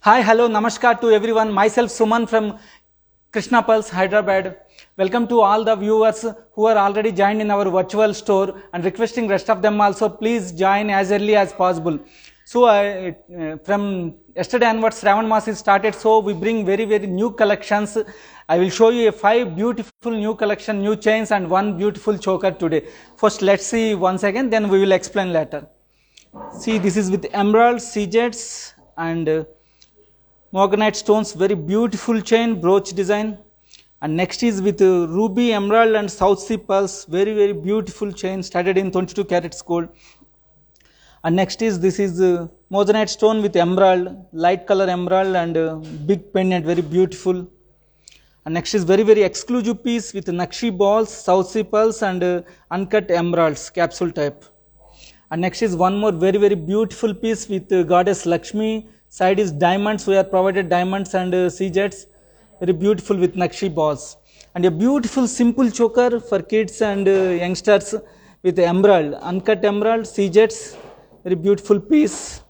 Hi, hello, namaskar to everyone. Myself Suman from Krishna Pulse, Hyderabad. Welcome to all the viewers who are already joined in our virtual store and requesting rest of them also please join as early as possible. So from yesterday onwards Shravan Mas is started, so we bring very new collections. I will show you 5 beautiful new collection, new chains and one beautiful choker today. First let's see once again, then we will explain later. See, this is with emerald, CJs and morganite stones, very beautiful chain, brooch design. And next is with ruby, emerald and South Sea pearls, very beautiful chain studded in 22 carats gold. And next is this is moissanite stone with emerald, light color emerald and big pendant, very beautiful. And next is very exclusive piece with Nakshi balls, South Sea pearls and uncut emeralds, capsule type. And next is one more very beautiful piece with goddess Lakshmi. Side is diamonds, we are provided diamonds and CJets, very beautiful with Nakshi balls. And a beautiful simple choker for kids and youngsters with emerald, uncut emerald, CJets, very beautiful piece.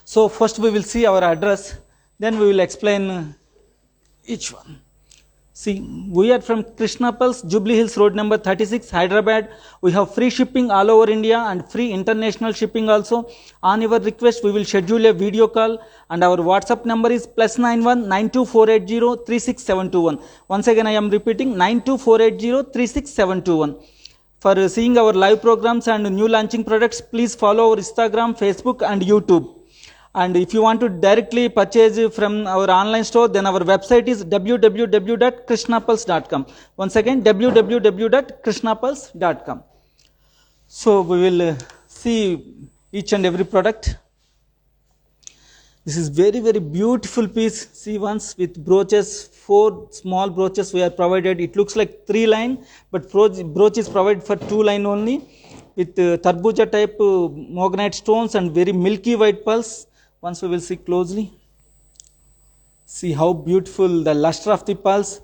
So first we will see our address, then we will explain each one. See, we are from Krishna Pulse, Jubilee Hills Road number 36, Hyderabad. We have free shipping all over India and free international shipping also. On your request, we will schedule a video call and our WhatsApp number is +91 92480 36721. Once again, I am repeating 92480 36721. For seeing our live programs and new launching products, please follow our Instagram, Facebook and YouTube. And if you want to directly purchase from our online store, then our website is www.krishnapulse.com. Once again, www.krishnapulse.com. So we will see each and every product. This is very beautiful piece. See once with brooches, 4 small brooches we are provided. It looks like 3 line, but brooch is provided for 2 line only. With tarbuja type morganite stones and very milky white pearls. Once we will see closely. See how beautiful the luster of the pearls.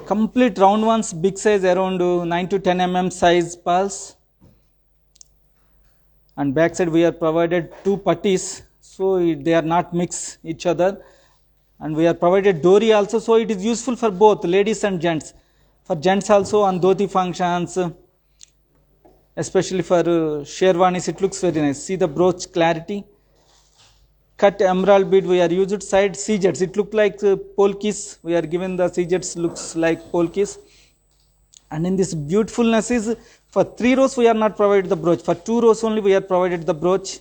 Complete round ones, big size, around 9 to 10 mm size pearls. And back side we are provided 2 putties, so they are not mix each other. And we are provided dori also, so it is useful for both ladies and gents. For gents also on dhoti functions, especially for sherwanis, it looks very nice. See the brooch clarity. Cut emerald bead we are used. Side CJets, it look like polkis. We are given the CJets looks like polkis. And in this beautifulness is for 3 rows we are not provided the brooch. For 2 rows only we are provided the brooch.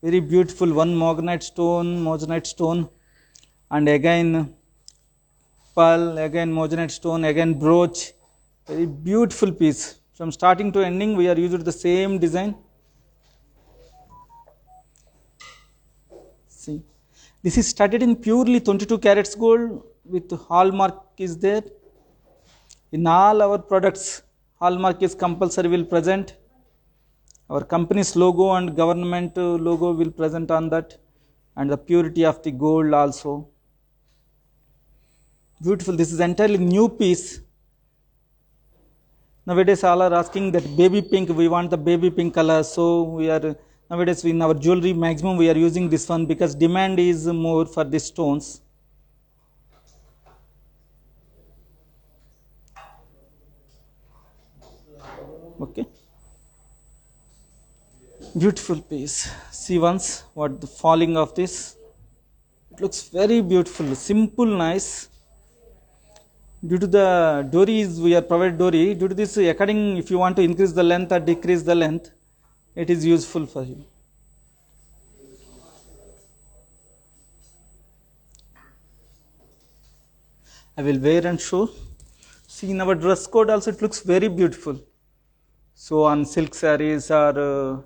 Very beautiful. One moissanite stone, and again pearl, again moissanite stone, again brooch. Very beautiful piece. From starting to ending we are used the same design. See, this is studded in purely 22 carats gold with hallmark is there. In all our products, hallmark is compulsory will present. Our company's logo and government logo will present on that, and the purity of the gold also. Beautiful. This is entirely new piece. Nowadays all are asking that baby pink, we want the baby pink color, so we are nowadays in our jewelry maximum we are using this one because demand is more for these stones. Okay, beautiful piece. See once what the falling of this, it looks very beautiful, simple, nice. Due to the doris we are provided dori, due to this according if you want to increase the length or decrease the length, it is useful for you. I will wear and show. See in our dress code also it looks very beautiful. So on silk sarees or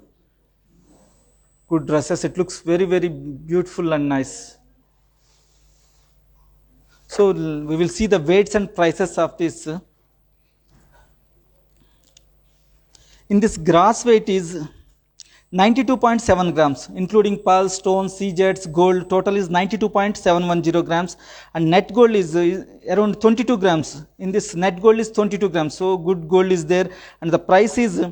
good dresses it looks very beautiful and nice. So we will see the weights and prices of this. In this gross weight is 92.7 grams, including pearls, stones, CJets, gold. Total is 92.710 grams, and net gold is around 22 grams. In this net gold is 22 grams, so good gold is there, and the price is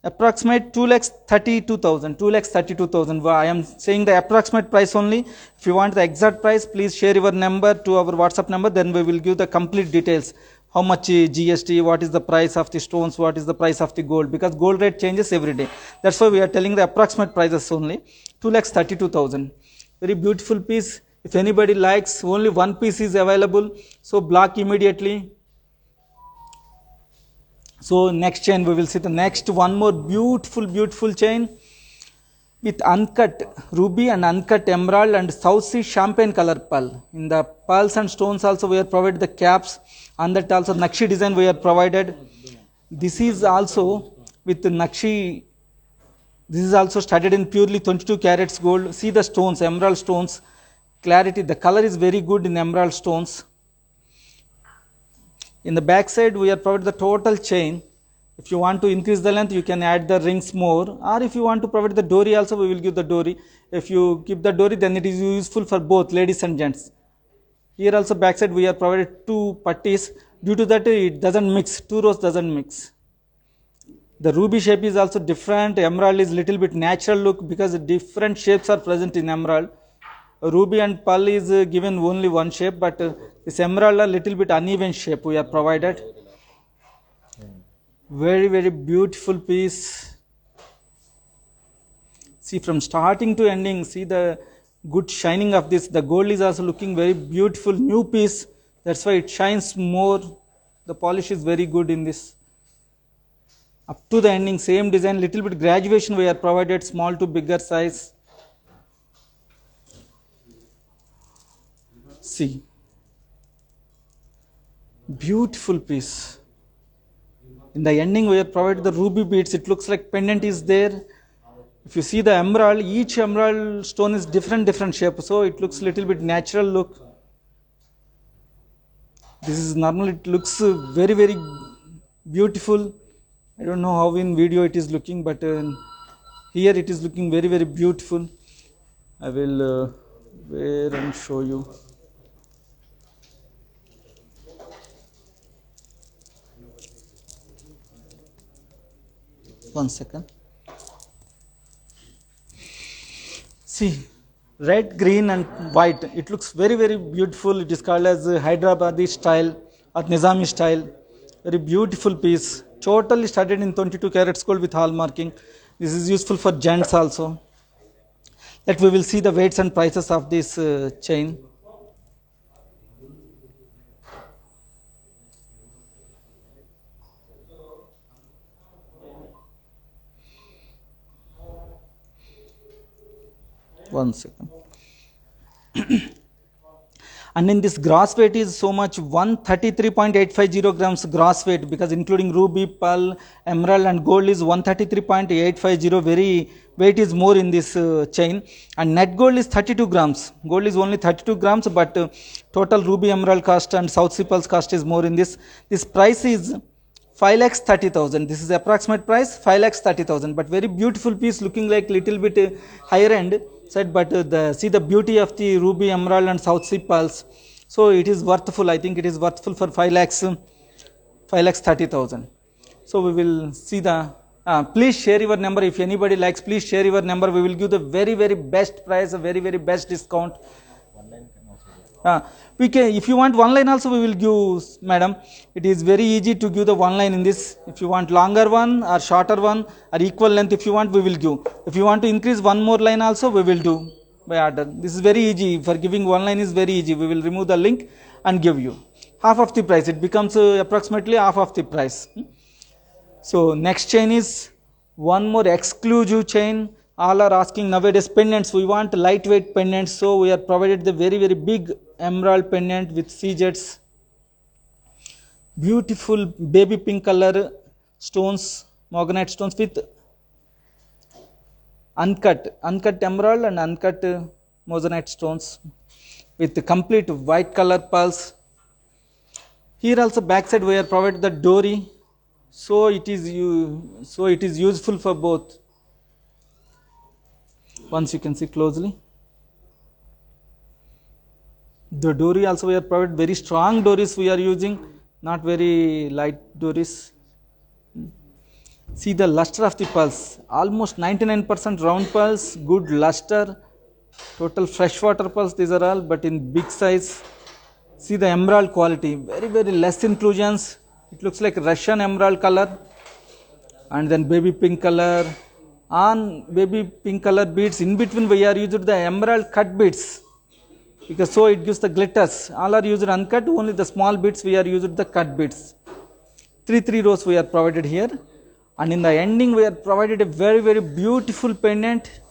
approximate 2,32,000, 2,32,000. I am saying the approximate price only. If you want the exact price, please share your number to our WhatsApp number, then we will give the complete details. How much GST, what is the price of the stones, what is the price of the gold, because gold rate changes every day. That's why we are telling the approximate prices only. 2,32,000. Very beautiful piece. If anybody likes, only one piece is available, so block immediately. So next chain, we will see the next one more beautiful chain with uncut ruby and uncut emerald and South Sea champagne color pearl. In the pearls and stones also we are provided the caps, and that also Nakshi design we are provided. This is also with the Nakshi. This is also studded in purely 22 carats gold. See the stones, emerald stones, clarity. The color is very good in emerald stones. In the back side, we are provided the total chain. If you want to increase the length, you can add the rings more, or if you want to provide the dory also, we will give the dory. If you keep the dory, then it is useful for both ladies and gents. Here also back side we are provided two putties. Due to that, it doesn't mix, two rows doesn't mix. The ruby shape is also different. Emerald is little bit natural look because different shapes are present in emerald. Ruby and pearl is given only one shape, but this emerald a little bit uneven shape we are provided. Very beautiful piece. See from starting to ending, see the good shining of this. The gold is also looking very beautiful, new piece. That's why it shines more. The polish is very good in this. Up to the ending, same design, little bit graduation we are provided, small to bigger size. See, beautiful piece. In the ending we are provided the ruby beads. It looks like pendant is there. If you see the emerald, each emerald stone is different shape, so it looks little bit natural look. This is normal, it looks very beautiful. I don't know how in video it is looking, but here it is looking very beautiful. I will wear and show you. One second. See, red, green and white. It looks very beautiful. It is called as Hyderabadi style or Nizami style. Very beautiful piece. Totally studded in 22 carats gold with hallmarking. This is useful for gents also. That we will see the weights and prices of this chain. One second. And in this gross weight is so much 133.850 grams gross weight, because including ruby, pearl, emerald and gold is 133.850. Very weight is more in this chain. And net gold is 32 grams. Gold is only 32 grams, but total ruby, emerald cost and South Sea pearls cost is more in this. This price is 5,30,000. This is approximate price 5,30,000. But very beautiful piece, looking like little bit higher end side, but see the beauty of the ruby, emerald and South Sea pearls. So it is worthful. I think it is worthful for 5,30,000. So we will see the. Please share your number. If anybody likes, please share your number. We will give the very best price, a very best discount. We can, if you want one line also we will give, madam. It is very easy to give the one line in this. If you want longer one or shorter one or equal length, if you want, we will give. If you want to increase one more line also, we will do by order. This is very easy. For giving one line is very easy. We will remove the link and give you half of the price. It becomes approximately half of the price. So next chain is one more exclusive chain. All are asking nowadays pendants. We want lightweight pendants, so we are provided the very big emerald pendant with C-jets. Beautiful baby pink color stones, morganite stones with uncut emerald and uncut moissanite stones with the complete white color pearls. Here also backside we are provided the dory, so it is useful for both. Once you can see closely, the dory also we are provided very strong dories we are using, not very light dories. See the luster of the pulse, almost 99% round pulse, good luster, total freshwater pulse, these are all, but in big size. See the emerald quality, very less inclusions, it looks like Russian emerald color, and then baby pink color. On baby pink color beads, in between we are used the emerald cut beads, because so it gives the glitters. All are used uncut, only the small beads we are used the cut beads. 3 rows we are provided here, and in the ending we are provided a very beautiful pendant.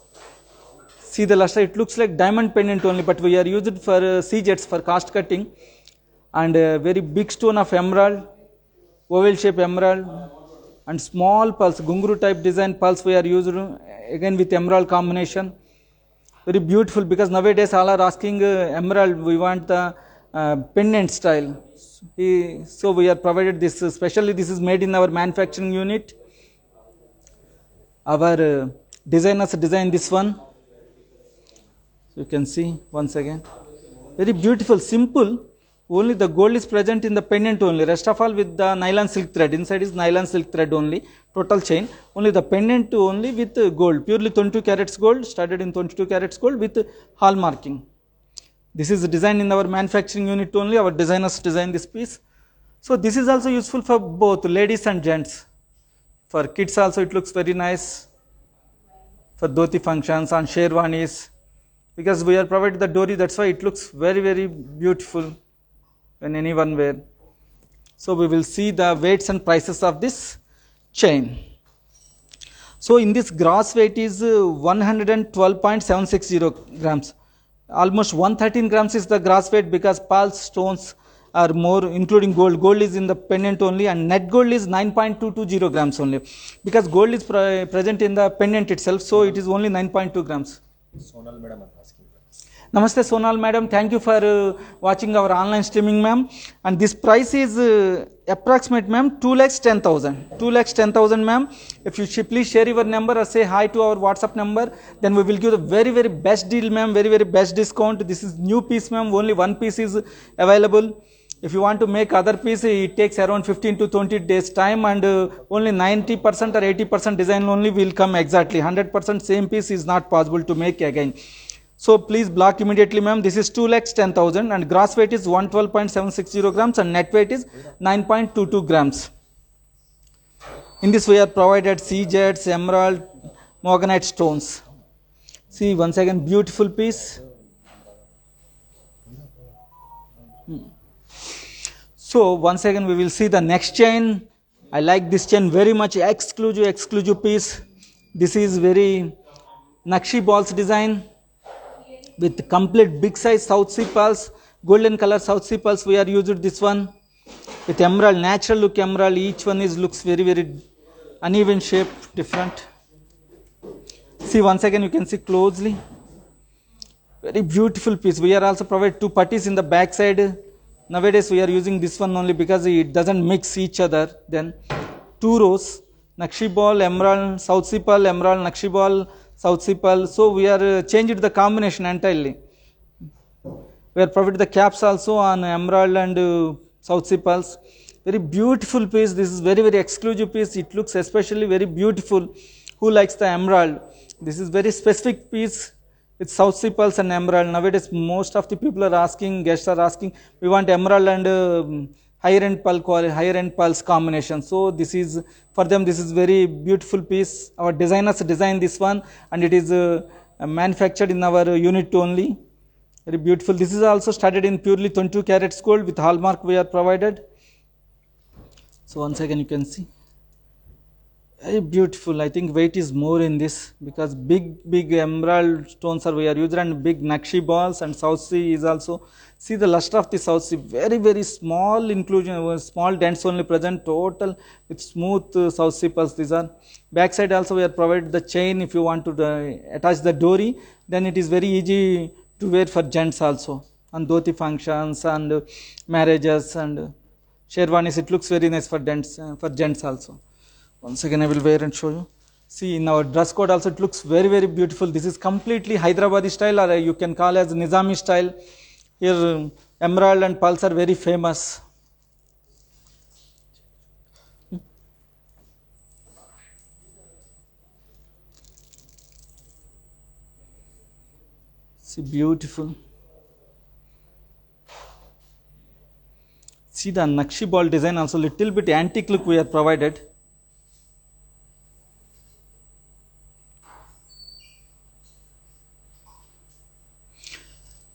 See the luster, it looks like diamond pendant only, but we are used for C-jets for cast cutting, and a very big stone of emerald, oval shape emerald, and small pulse, gunguru type design pulse we are used again with emerald combination. Very beautiful, because nowadays all are asking emerald, we want the pendant style. So we are provided this, especially this is made in our manufacturing unit. Our designers design this one, so you can see once again, very beautiful, simple. Only the gold is present in the pendant only, rest of all with the nylon silk thread, inside is nylon silk thread only, total chain, only the pendant only with gold, purely 22 carats gold, studded in 22 carats gold with hallmarking. This is designed in our manufacturing unit only, our designers design this piece. So this is also useful for both ladies and gents. For kids also it looks very nice, for dhoti functions, on sherwanis, because we are provided the dori, that's why it looks very beautiful when anyone wear. So we will see the weights and prices of this chain. So in this gross weight is 112.760 grams, almost 113 grams is the gross weight, because pulse stones are more, including gold. Gold is in the pendant only, and net gold is 9.220 grams only, because gold is present in the pendant itself, so it is only 9.2 grams. Sonal madam are asking. Namaste Sonal madam, thank you for watching our online streaming ma'am, and this price is approximate ma'am 2,10,000. 2,10,000 ma'am. If you please share your number or say hi to our WhatsApp number, then we will give the very best deal ma'am, very best discount. This is new piece ma'am, only one piece is available. If you want to make other piece, it takes around 15 to 20 days time, and only 90% or 80% design only will come exactly. 100% same piece is not possible to make again. So please block immediately ma'am. This is 2,10,000, and gross weight is 112.760 grams and net weight is 9.22 grams. In this we are provided C-jets, emerald, morganite stones. See once again, beautiful piece. So once again we will see the next chain. I like this chain very much, exclusive piece. This is very Nakshi balls design with complete big size South Sea pulse, golden color South Sea pulse. We are used this one with emerald, natural look emerald. Each one is looks very uneven shape, different. See once again, you can see closely, very beautiful piece. We are also provide two putties in the back side. Nowadays we are using this one only because it doesn't mix each other. Then 2 rows, Nakshi ball, emerald, South Sea pearl, emerald, Nakshi ball, South Sea pearl. So we are changed the combination entirely. We are provided the caps also on emerald and South Sea pearls. Very beautiful piece. This is very exclusive piece. It looks especially very beautiful. Who likes the emerald? This is very specific piece with South Sea pearls and emerald. Nowadays most of the people are asking, guests are asking, we want emerald and higher end pearls combination. So this is for them, this is very beautiful piece. Our designers designed this one, and it is manufactured in our unit only. Very beautiful. This is also studded in purely 22 carats gold with hallmark we are provided. So once again you can see, very beautiful. I think weight is more in this because big emerald stones are we are used, and big Nakshi balls, and South Sea is also. See the luster of the South Sea, very small inclusion, small dents only present, total with smooth South Sea pearls. These are back side also we are provided the chain. If you want to attach the dory, then it is very easy to wear for gents also on dhoti functions and marriages and sherwanis. It looks very nice for gents also. Once again I will wear and show you. See in our dress code also it looks very beautiful. This is completely Hyderabadi style, or you can call as Nizami style. Here emerald and pearls are very famous. See, beautiful. See the Nakshi ball design also little bit antique look we are provided.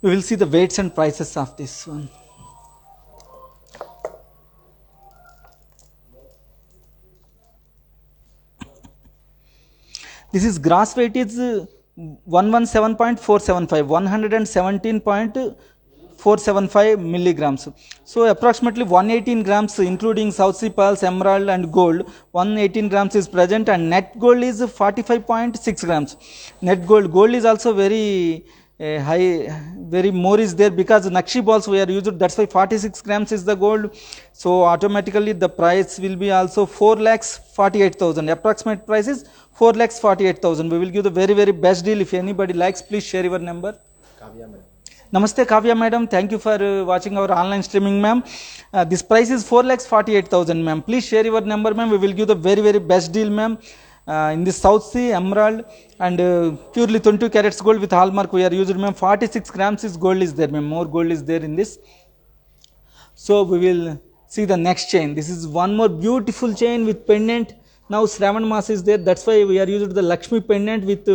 We will see the weights and prices of this one. This is gross weight is 117.475, 117.475 milligrams. So approximately 118 grams including South Sea pearls, emerald and gold. 118 grams is present and net gold is 45.6 grams. Net gold is also very high, very more is there because Nakshi balls we are used, that's why 46 grams is the gold. So automatically the price will be also 4,48,000. Approximate price is 4,48,000. We will give the very best deal. If anybody likes, please share your number. Kavya madam. Namaste Kavya madam, thank you for watching our online streaming ma'am. This price is 4,48,000 ma'am. Please share your number ma'am. We will give the very best deal ma'am. In this South Sea emerald and purely 22 carats gold with hallmark we are using ma'am. 46 grams is gold is there ma'am. More gold is there in this. So we will see the next chain. This is one more beautiful chain with pendant. Now Shravan Mas is there. That's why we are using the Lakshmi pendant with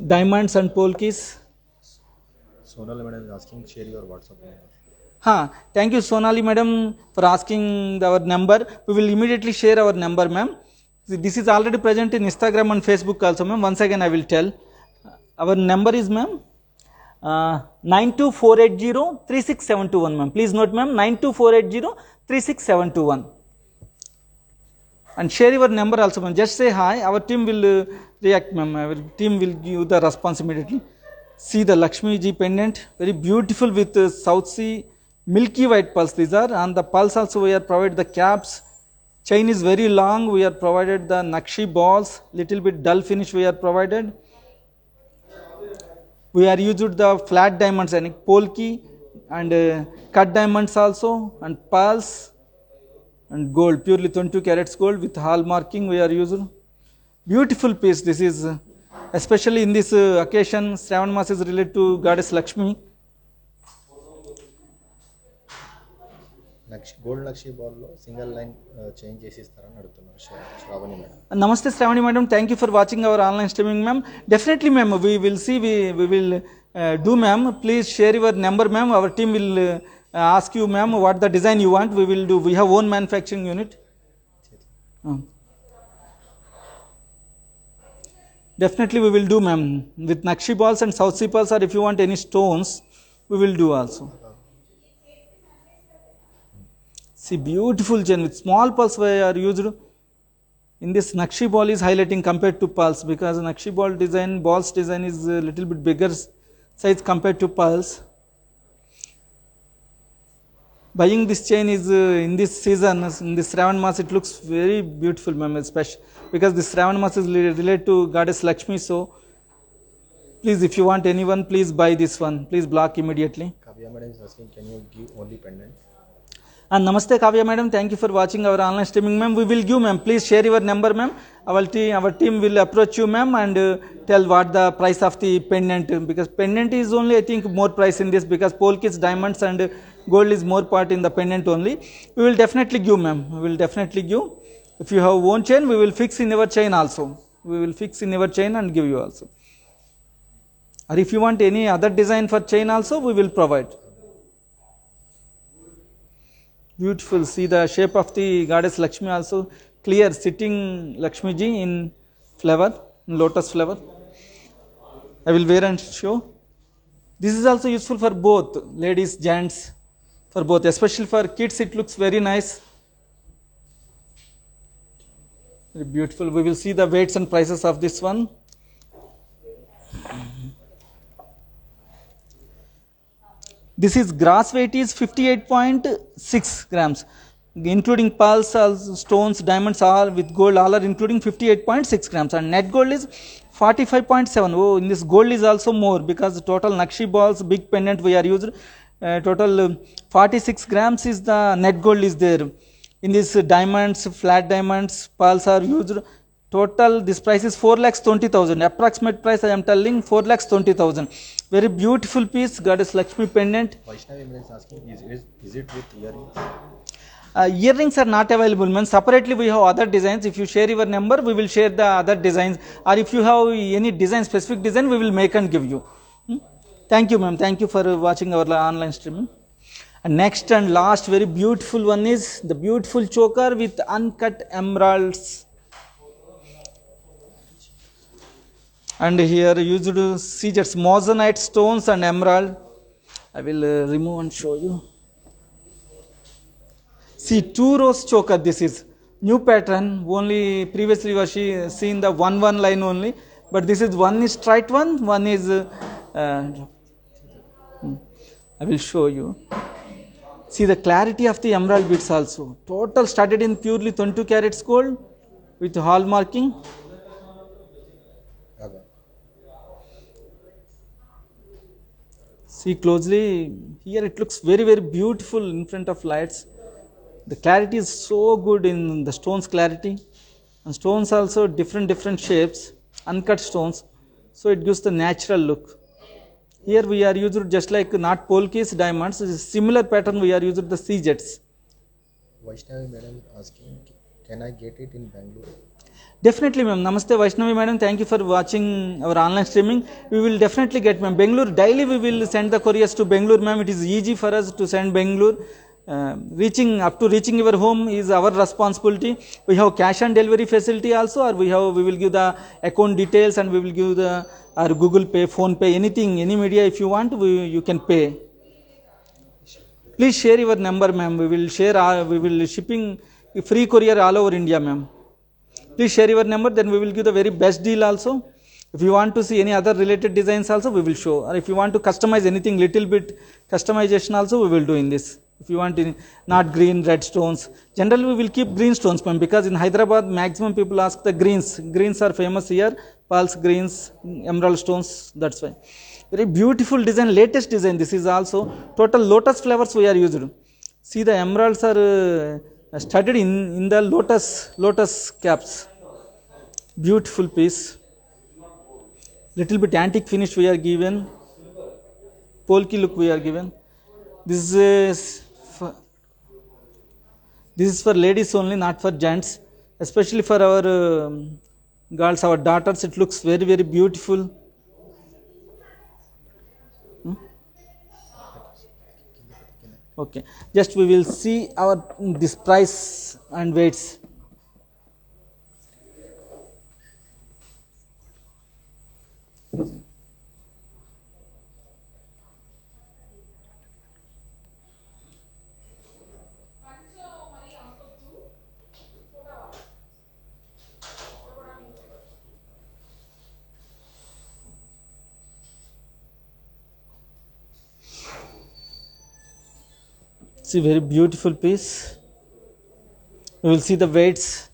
diamonds and polkis. Sonal madam is asking share your WhatsApp number. Thank you Sonali madam for asking our number. We will immediately share our number ma'am. This is already present in Instagram and Facebook also ma'am. Once again I will tell. Our number is ma'am 92480-36721 ma'am. Please note ma'am 92480-36721. And share your number also ma'am. Just say hi. Our team will react ma'am. Our team will give you the response immediately. See the Lakshmi Ji pendant. Very beautiful with South Sea milky white pearls these are. And the pearls also we are provided the caps. Chain is very long. We are provided the Nakshi balls. Little bit dull finish we are provided. We are used the flat diamonds and polki and cut diamonds also and pearls and gold, purely 22 carats gold with hallmarking we are using. Beautiful piece. This is especially in this occasion. Shravan Mas is related to goddess Lakshmi. Gold Nakshi ball lo single line change చేసి ఇస్తారని అడుగుతున్నారు Shravani madam. Namaste Shravani madam, thank you for watching our online streaming ma'am. Definitely ma'am, we will see, we will do ma'am. Please share your number ma'am. Our team will ask you ma'am what the design you want. We will do, we have own manufacturing unit. Definitely we will do ma'am with Nakshi balls and South Sea pearls, or if you want any stones we will do also. See beautiful chain with small pearls we are used. In this Nakshi ball is highlighting compared to pearls because Nakshi ball design, balls design is a little bit bigger size compared to pearls. Buying this chain is in this season, in this Shravan Mas, it looks very beautiful ma'am, especially because this Shravan Mas is related to goddess Lakshmi. So please, if you want anyone, please buy this one. Please block immediately. Kavya madam is asking, can you give only pendant? And Namaste Kavya madam, thank you for watching our online streaming ma'am. We will give ma'am, please share your number ma'am. Our team will approach you ma'am and tell what the price of the pendant, because pendant is only I think more price in this because polkis, diamonds and gold is more part in the pendant only. We will definitely give ma'am, we will definitely give. If you have own chain, we will fix in your chain also. We will fix in your chain and give you also. Or if you want any other design for chain also, we will provide. Beautiful. See the shape of the goddess Lakshmi also, clear sitting Lakshmi Ji in flower, in lotus flower. I will wear and show. This is also useful for both ladies, gents, for both, especially for kids it looks very nice. Very beautiful. We will see the weights and prices of this one. This is gross weight is 58.6 grams, including pearls, stones, diamonds, all with gold, all are including 58.6 grams, and net gold is 45.7. Oh, in this gold is also more because the total Nakshi balls, big pendant we are used. Total 46 grams is the net gold is there. In this diamonds, flat diamonds, pearls are used. Total this price is 4,20,000. Approximate price I am telling 4,20,000. Very beautiful piece, Goddess Lakshmi pendant. Vaishnavi madam is asking, is it with earrings? Earrings are not available, man. Separately we have other designs. If you share your number, we will share the other designs. Or if you have any design, specific design, we will make and give you. Thank you, ma'am. Thank you for watching our online streaming. And next and last, very beautiful one is the beautiful choker with uncut emeralds. And here used seizures, moissanite stones and emerald. I will remove and show you. See, 2 rows choker. This is new pattern. Only previously was she seen the one line only, but this is one is straight one is. I will show you. See the clarity of the emerald beads also. Total studded in purely 22 carats gold with hallmarking. Aga. See closely. Here it looks very, very beautiful in front of lights. The clarity is so good in the stones clarity. And stones also different shapes, uncut stones. So it gives the natural look. Here we are used just like not polkis, diamonds. Similar pattern we are used the CJets. Vaishnavi madam asking, can I get it in Bangalore? Definitely, ma'am. Namaste, Vaishnavi madam. Thank you for watching our online streaming. We will definitely get, ma'am. Bangalore daily we will send the couriers to Bangalore, ma'am. It is easy for us to send Bangalore. Reaching your home is our responsibility. We have cash on delivery facility also, or we will give the account details and we will give the our Google Pay, Phone Pay, anything, any media if you want, you can pay. Please share your number, ma'am. We will shipping free courier all over India, ma'am. Please share your number, then we will give the very best deal also. If you want to see any other related designs also, we will show. Or if you want to customize anything, little bit customization also, we will do in this. If you want not green, red stones. Generally, we will keep green stones, ma'am, because in Hyderabad, maximum people ask the greens. Greens are famous here. Pearls, greens, emerald stones, that's why. Very beautiful design, latest design. This is also total lotus flowers we are used. See the emeralds are studded in the lotus caps. Beautiful piece. Little bit antique finish we are given. Polki look we are given. This is for ladies only, not for gents. Especially for our girls, our daughters, it looks very, very beautiful. Okay, just we will see this price and weights. See, very beautiful piece. We will see the weights.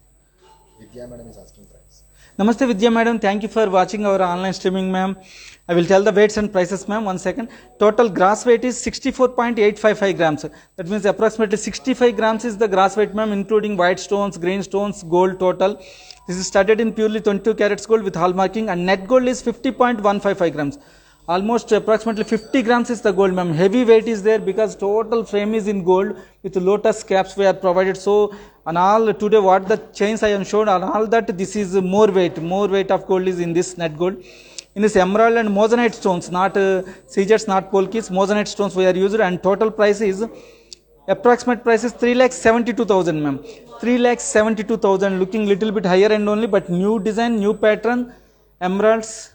Vidya madam is asking price. Namaste, Vidya madam. Thank you for watching our online streaming, ma'am. I will tell the weights and prices, ma'am. 1 second. Total gross weight is 64.855 grams. That means approximately 65 grams is the gross weight, ma'am, including white stones, green stones, gold total. This is studded in purely 22 carats gold with hallmarking, and net gold is 50.155 grams. Almost approximately 50 grams is the gold, ma'am. Heavy weight is there because total frame is in gold with lotus caps we are provided. So on all today what the chains I am shown, on all that this is more weight of gold is in this net gold. In this emerald and moissanite stones, not CJets, not polkis, moissanite stones we are used, and total price is, approximate price is 3,72,000, ma'am. 3,72,000, looking little bit higher end only, but new design, new pattern, emeralds,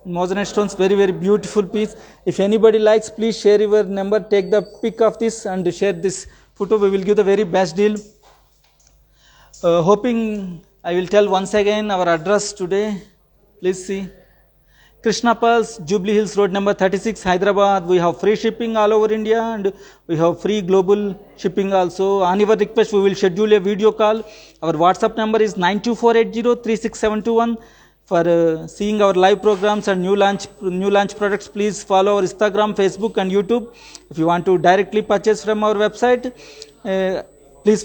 moissanite stones, very, very beautiful piece. If anybody likes, please share your number, take the pic of this and share this photo. We will give the very best deal. Hoping I will tell once again our address today. Please see. Krishna Pearls, Jubilee Hills Road number 36, Hyderabad. We have free shipping all over India and we have free global shipping also. On your request, we will schedule a video call. Our WhatsApp number is 92480 For seeing our live programs and new launch products, please follow our Instagram, Facebook and YouTube. If you want to directly purchase from our website, please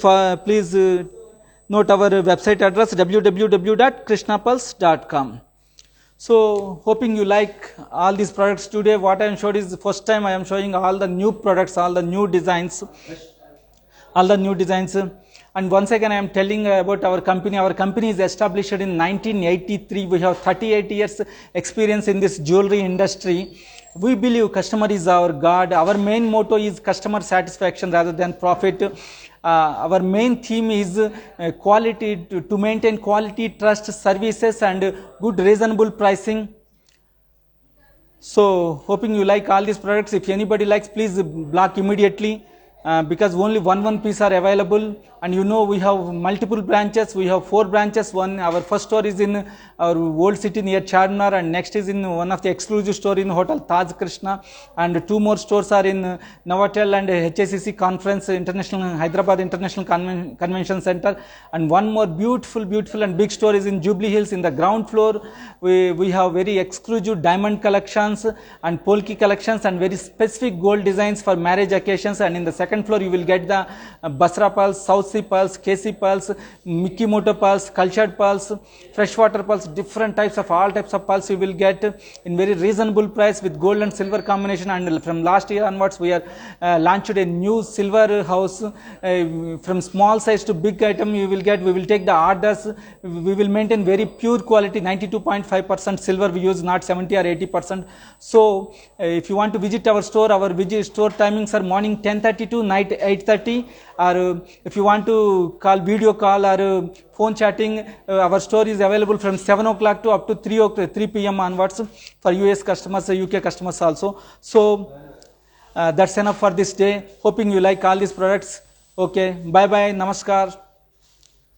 note our website address www.krishnapulse.com. So hoping you like all these products today. What I am showing is the first time I am showing all the new products, all the new designs. And once again I am telling about our company. Our company is established in 1983. We have 38 years experience in this jewelry industry. We believe customer is our God. Our main motto is customer satisfaction rather than profit. Our main theme is quality, to maintain quality, trust, services and good reasonable pricing. So hoping you like all these products. If anybody likes, please block immediately. Because only one piece are available, and you know we have multiple branches. We have 4 branches. Our first store is in our old city near Charminar, and next is in one of the exclusive store in Hotel Taj Krishna, and 2 more stores are in Novotel and HACC Conference International, Hyderabad International Convention Center, and 1 more beautiful and big store is in Jubilee Hills. In the ground floor we have very exclusive diamond collections and polki collections and very specific gold designs for marriage occasions, and in the second floor you will get the Basra pearls, South Sea pearls, KC pearls, Mikimoto pearls, cultured pearls, freshwater pearls, different types of all types of pearls you will get in very reasonable price with gold and silver combination. And from last year onwards we are launched a new silver house. From small size to big item you will get. We will take the orders. We will maintain very pure quality, 92.5% silver we use, not 70 or 80%. So if you want to visit our store, our store timings are morning 10:30 to night 8:30, or if you want to call, video call or phone chatting, our store is available from 7 o'clock to up to 3 p.m. onwards for US customers, UK customers also. So that's enough for this day. Hoping you like all these products. Okay, bye bye, namaskar.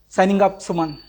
Signing up, Suman.